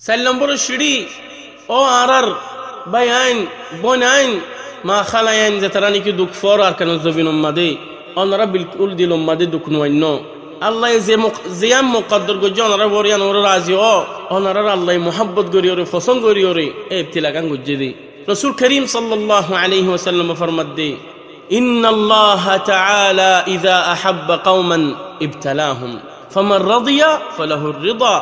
4 নম্বরের সিঁড়ি ও আরার ভাই আইন বোন আইন মা খালাই আইন যে তারা নাকি দুঃখ ফর আর কেন জবিন উম্মাদে ওনারা বিলকুল দিল উম্মাদে দুঃখ নয় আল্লাহ যে জিয়াম মুকদ্দর গজ্জে ওনারা বরিয়ান ওরা রাজি ওনারা আল্লাহ মোহাব্বত গরি ওরে পছন্দ গরি ওরে ইবতিলাগান গজ্জে দে রাসূল করিম সাল্লাল্লাহু আলাইহি ওয়াসাল্লাম ফরমাত দে ইন্নাল্লাহা তাআলা ইযা আহাব্বা কওমান ইবতালাহুম ফামান রাদিয়া ফালাহুর রিদা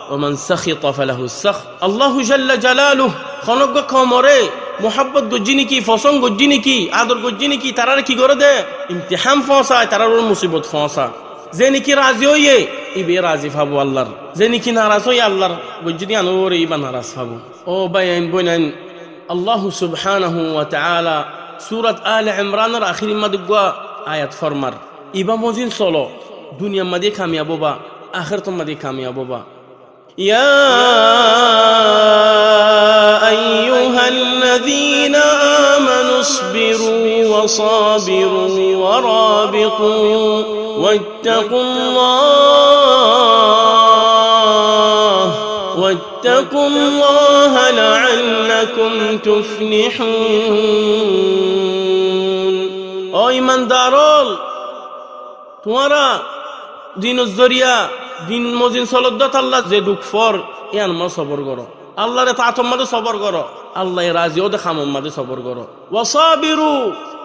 ওমান সাখিতা ফালাহুস সাখ আল্লাহু জাল্লা জালালুহু খনক কমরে মোহাব্বত গজ্জিনি কি পছন্দ গজ্জিনি কি আদর গজ্জিনি কি তারার কি করে দে ইমতিহান ফসায় তারার মুসিবত ফসা যে নাকি রাজি হইয়ে ইবে রাজি পাবো আল্লাহর যে নাকি নারাজ হই আল্লাহর গজ্জিনি আনোরে ইবা নারাজ পাবো ও বাইন বইনান আল্লাহ সুবহানাহু ওয়া তাআলা সূরাত আলে ইমরানের আখির মাদুগা আয়াত ফরমার ইবা মজিন চলো দুনিয়া মাদে কামিয়াব বা আখিরাত মাদে কামিয়াব বা ইয়া আইয়ুহাল্লাযীনা আমানু ইসবিরু ওয়া সাবিরু ওয়া রাবিতু ওয়াত্তাকুল্লাহ লাআল্লাকুম তুফলিহুন ও ঈমানদারল তোমারা দিনের জরিয়া দিন মজিন সলদ্দত আল্লাহ যে দুঃখ ফর ইয়ান মা সবর করো আল্লাহরে তাআতুম মাদে সবর করো আল্লাহ রাজি ও দেখাম মাদে সবর করো ওয়াসাবিরু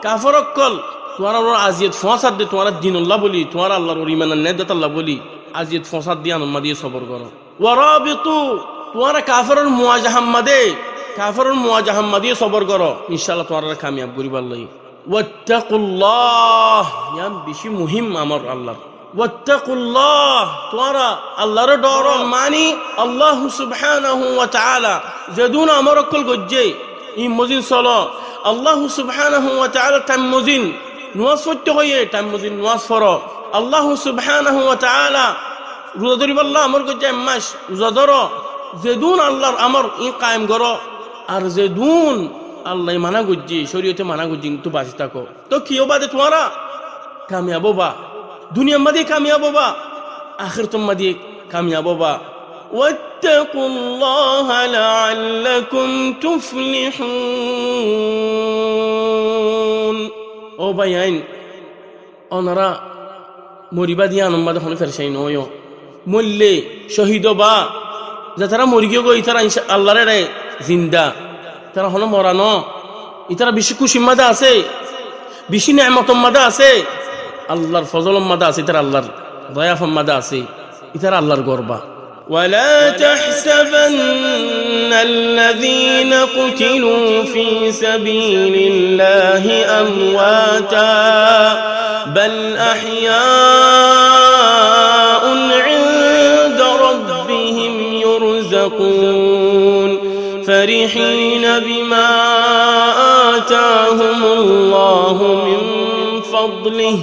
কাফরকল তোমার আজিয়ত ফসাদ দে তোমার দিনুল্লাহ বলি তোমার আল্লাহর ঈমানের নেদাত আল্লাহ বলি আজিয়ত ফসাদ দিয়া আনমা দিয়ে সবর করো ওয়ারাবিতু তোমার কাফেরের মুওয়াজাহাম্মা দিয়ে সবর করো ইনশাআল্লাহ তোমার কামিয়াব করিব আল্লাহ ওয়াত্তাকুল্লাহ ইয়ান বেশি মুহিম আমার আল্লাহ ওয়াত্তাকুল্লাহ তোমরা আল্লাহর ডর মানি আল্লাহ সুবহানাহু ওয়া তাআলা যদুন আমার কল গজ্জে ই মজিন সলো আল্লাহ সুবহানাহু ওয়া তাআলা তাম মজিন নওয়াজ পড়তে হয়ে তাম মজিন নওয়াজ পড়ো আল্লাহ সুবহানাহু ওয়া তাআলা রোজা ধরিব আল্লাহ আমার গজ্জে মাস রোজা ধরো যদুন আল্লাহর আমর ই কায়েম করো আর যদুন আল্লাহ মানা গজ্জে শরীয়তে মানা গজ্জে তো বাঁচি থাকো তো কি বাদে তোমরা কামিয়াব বা দুনিয়া মাদে কামিয়াব বা আখিরাত মাদে কামিয়াব বা ওয়াত্তাকুল্লাহ লাআল্লাকুম তুফলিহুন ও ভাইয়াইন ওনারা মরিবা দিয়া আনন্দ হন ফেরসাই নয় মল্লে শহীদ বা যে তারা মরি গিয়ে গই তারা আল্লাহর রে জিন্দা তারা হলো মরানো ইতারা বেশি খুশি মাদা আছে বেশি নেয়ামত মাদা আছে আল্লাহর ফজল মাদা আছে তারা আল্লাহর দয়া মাদা আছে ইতারা আল্লাহর গর্বা ولا تحسبن الذين قتلوا في سبيل الله أمواتا بل أحياء عند ربهم يرزقون فرحين بما آتاهم الله من فضله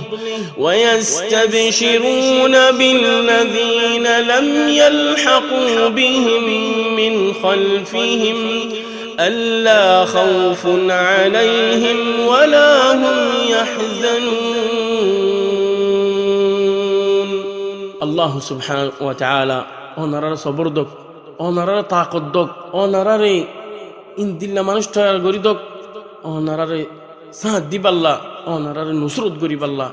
ويستبشرون بالذين لم يلحقوا بهم من خلفهم ألا خوف عليهم ولا هم يحزنون الله سبحانه وتعالى ونرى صبردك ونرى طاقتك ونرى إن دل মানুষ তৈরি করি দক ونرى সাহায্য দিবাল্লাহ ونرى নুসরত করিবাল্লাহ